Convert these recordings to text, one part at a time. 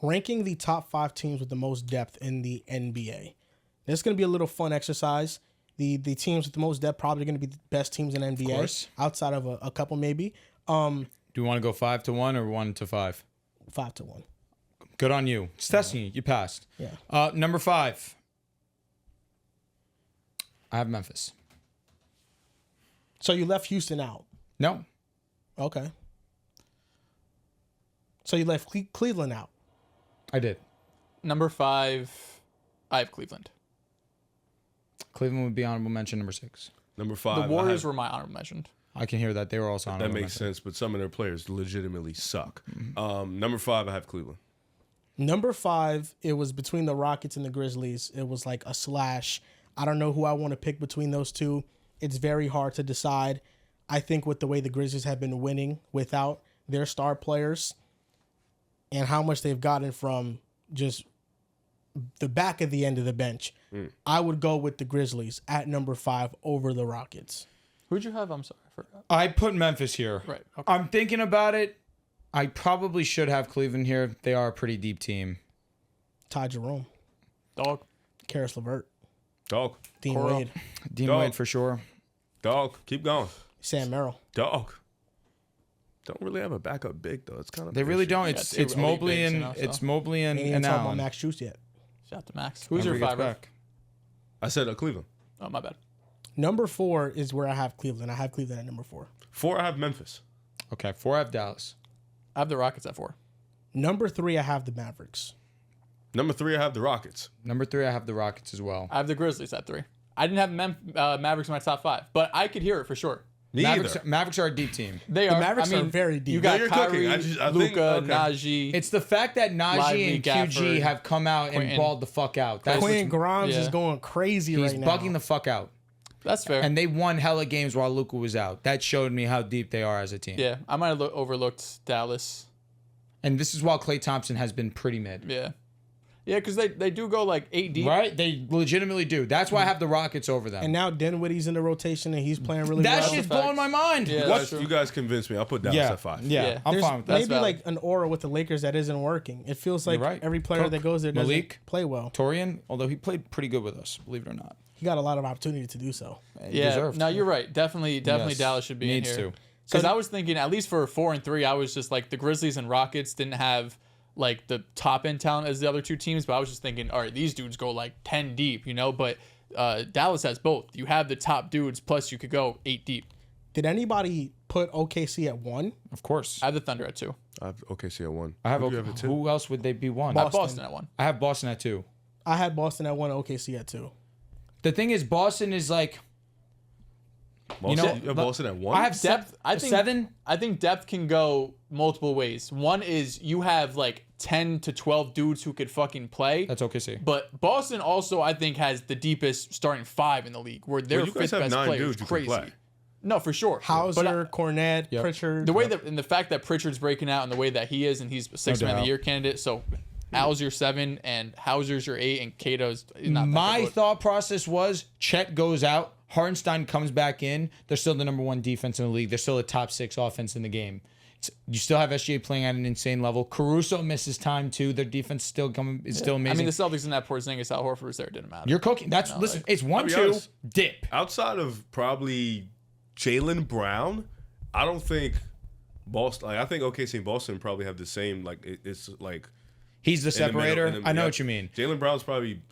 ranking the top 5 teams with the most depth in the NBA. This is going to be a little fun exercise. The teams with the most depth probably going to be the best teams in NBA, Of course. outside of a couple maybe. Do you want to go 5 to 1 or 1 to 5? 5 to 1. Good on you. It's testing you. You passed. Yeah. Number 5. I have Memphis. So you left Houston out. No. Okay. So you left Cleveland out. I did. Number 5, I have Cleveland. Cleveland would be honorable mention number 6. Number 5. The Warriors were my honorable mention. I can hear that. They were also honorable That makes mention. sense, but some of their players legitimately suck. Number 5, I have Cleveland. Number 5, it was between the Rockets and the Grizzlies. It was like a slash. I don't know who I want to pick between those two. It's very hard to decide. I think with the way the Grizzlies have been winning without their star players and how much they've gotten from just the back of the end of the bench, I would go with the Grizzlies at number 5 over the Rockets. Who'd you have? I'm sorry, I forgot. I put Memphis here. Right. Okay. I'm thinking about it. I probably should have Cleveland here. They are a pretty deep team. Ty Jerome, Dog. Karis LeVert, Dog. Dean Coro. Wade, Dean Dog. Wade for sure. Dog. Keep going. Sam Merrill. Dog. Don't really have a backup big, though. It's kind of They really don't. Yeah, It's two it's elite Mobley bigs, and you know, so. it's Mobley and, Ain't even and talking about Allen. Max Juice yet. Shout out to Max. Who's your Whenever he 5? gets back. I said Cleveland. Oh, my bad. Number 4 is where I have Cleveland. I have Cleveland at number 4. 4, I have Memphis. Okay, 4 I have Dallas. I have the Rockets at 4. Number 3, I have the Mavericks. Number 3, I have the Rockets. Number 3 I have the Rockets as well. I have the Grizzlies at 3. I didn't have Mavericks in my top 5, but I could hear it for sure. Mavericks are a deep team. They The are. Mavericks I mean, are very deep. You got you're Kyrie, cooking. I think- Luka, okay. Najee. It's the fact that Najee Lively, and QG Gafford, have come out and Quentin. balled the fuck out. That's Quinn what's- Grimes yeah. is going crazy he's right now. bugging the fuck out. That's fair. And they won hella games while Luka was out. That showed me how deep they are as a team. yeah, I might have overlooked Dallas. And this is while Klay Thompson has been pretty mid. Yeah. Yeah, because they do go like 8 deep. Right? They legitimately do. That's why I have the Rockets over them. And now Dinwiddie's in the rotation and he's playing really that well. shit's Facts. blowing my mind. Yeah, You that's guys, true. you guys convinced me. I'll put Dallas Yeah. at 5. Yeah. Yeah. I'm There's fine with that. That's maybe valid. like an aura with the Lakers that isn't working. It feels like You're right. every player Cook, that goes there doesn't Malik. play well. Torian, although he played pretty good with us, believe it or not. He got a lot of opportunity to do so. Yeah, Deserved. no, you're right. Definitely Yes. Dallas should be Needs in here. to. Because I was thinking, at least for 4 and 3, I was just like the Grizzlies and Rockets didn't have like the top end talent as the other two teams, but I was just thinking, all right, these dudes go like 10 deep, you know. But Dallas has both. You have the top dudes, plus you could go 8 deep. Did anybody put OKC at 1? Of course. I have the Thunder at 2. I have OKC at 1. I have, Who do you have at 2? who else would they be one? I have Boston at 1. I have Boston at 2. I had Boston at 1, OKC at 2. The thing is, Boston is like, Boston, you have Boston at 1? I have Depth, I think 7. I think depth can go multiple ways. One is you have like 10 to 12 dudes who could fucking play. That's OKC. But Boston also, I think, has the deepest starting 5 in the league, where their Well, you guys fifth have best 9 player is dudes who can crazy. play. No, for sure. Hauser, But Cornette, Pritchard. the way that, and the fact that Pritchard's breaking out and the way that he is, and he's a 6th man of doubt. the year candidate. So Al's your 7, and Hauser's your 8, and Cato's not. that My good. thought process was Chet goes out, Hartenstein comes back in. They're still the number 1 defense in the league. They're still a top 6 offense in the game. You still have SGA playing at an insane level. Caruso misses time too. Their defense is still I amazing. mean, the Celtics in that Porzingis, Al Horford was there. It didn't matter. You're cooking. Listen. It's I'll be 1-2 honest. dip. Outside of probably Jaylen Brown, I don't think Boston. Like, I think OKC and Boston probably have the same. Like it's like He's the in the middle- separator. in the- I know yeah. what you mean. Jaylen Brown's probably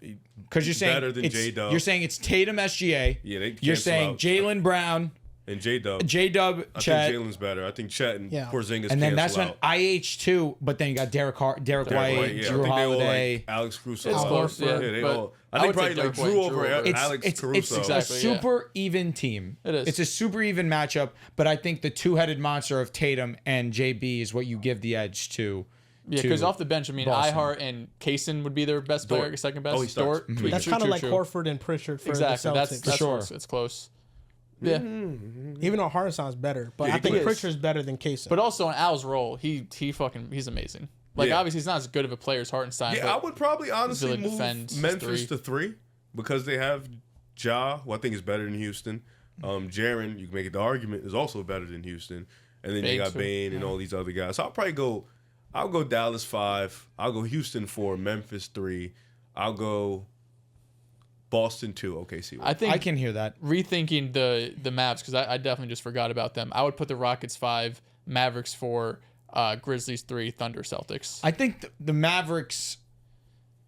Because you're saying better than it's- J-Dub. You're saying it's Tatum, SGA. Yeah, they You're cancel saying out. Jalen Brown, and J-Dub. J-Dub, I Chet, think Jalen's better. I think Chet and Yeah. Porzingis and then cancel that's when out. IH2. But then you got Derek White, Derek White, yeah. Drew I think they all Holiday. like Alex Caruso. It's all close, that. yeah, they but all. I I think would probably take like Derek White Drew and over Drew over. Alex it's Caruso. exactly, a yeah. super even team. It is. It's a super even matchup, but I think the two-headed monster of Tatum and JB is what you give the edge to. Yeah, because off the bench, I mean, Boston. Ihart and Kaysen would be their best player, Dort. second best. Oh, he starts. Dort. Mhm. That's True, kind of true, like true. Horford and Pritchard for Exactly. the Celtics. That's sure. It's close. Yeah. Even though Hartenstein's better, but Yeah, I he think is. Pritchard's better than Kaysen. But also in Al's role, he's amazing. Like Yeah. obviously he's not as good of a player as Hartenstein. Yeah, but I would probably honestly really move defends Memphis 3. to 3 because they have Ja, who I think is better than Houston. Jaren, you can make it the argument, is also better than Houston. And then you Bane, got too. Bane and all these other guys. So I'll probably go I'll go Dallas 5. I'll go Houston 4. Memphis 3. I'll go Boston 2. OKC 1. I think I can hear that. rethinking the Mavs, because I definitely just forgot about them. I would put the Rockets 5, Mavericks 4, Grizzlies 3, Thunder, Celtics. I think the Mavericks.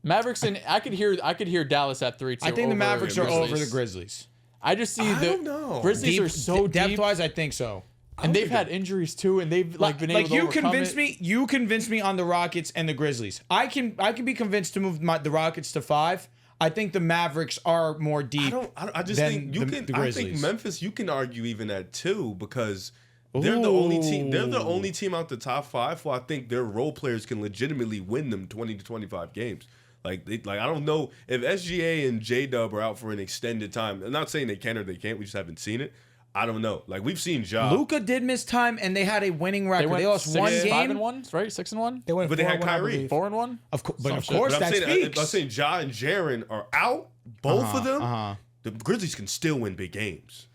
And I could hear Dallas at 3 too. I think the Mavericks are Grizzlies. over the Grizzlies. I just see I the don't know. Grizzlies are so deep, Depth-wise, I think so. and they've had injuries too, and they've been able to overcome it. You convinced me on the Rockets and the Grizzlies. I can be convinced to move the Rockets to 5. I think the Mavericks are more deep. I just than think you the can. I Grizzlies. think Memphis. You can argue even at 2 because they're the only team. They're the only team out the top 5 who I think their role players can legitimately win them 20 to 25 games. Like I don't know if SGA and J Dub are out for an extended time. I'm not saying they can or they can't. We just haven't seen it. I don't know. Like we've seen Ja. Luka did miss time, and they had a winning record. They lost 6, one game. 5-1, right? 6-1. They went But they had 4-1, I Kyrie. believe. 4-1. Of course, Some of shit. course, But that speaks. I'm saying Ja and Jaren are out. Both of them. The Grizzlies can still win big games.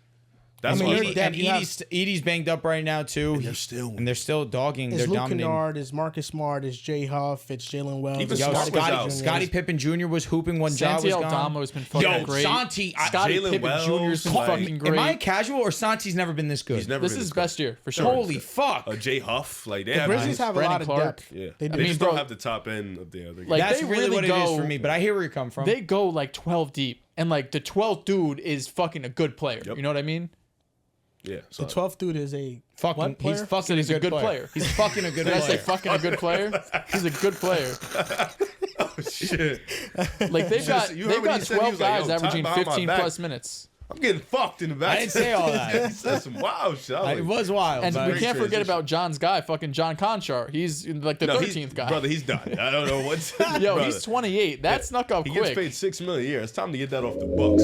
That's I mean, what they're I'm dead. And You have- Edie's banged up right now too. And they're still dogging. It's They're Luke dominating. Kennard, it's Marcus Smart, it's Jay Huff, it's Jalen Wells. Even it's Yo, Smart was out. Scottie Pippen Jr. was hooping when Ja was Santi gone. Aldama has been fucking Yo, great. Santi, Scottie Jalen Pippen Wells, Jr. has been like- fucking great. Am I casual or Santi's never been this good? He's never This been is this best good. year for sure. Holy fuck! Jay Huff, like they The have Grizzlies have a Brandon lot of Clark. depth. Yeah, They they do. just bro- don't have the top end of the other. Like, That's they really really what it go- is for me. But I hear where you come from. They go like 12 deep, and like the 12th dude is fucking a good player. Yep. You know what I mean? yeah. The 12th dude is a fucking, what player? he's fucking He's a good player. He's fucking a good Did I say player. fucking a good player? He's a good player. Oh shit! Like they've got you heard what he said? He 12 was like, guys yo, averaging time behind my 15 back. plus minutes. I'm getting fucked in the back. I didn't say all that. That's some wild shit. It was wild. And but- we great can't forget transition. about John's guy, fucking John Conchar. He's like the 13th guy. Brother, he's done. I don't know what's. Yo, brother. he's 28. That snuck up He quick. gets paid $6 million a year. It's time to get that off the books.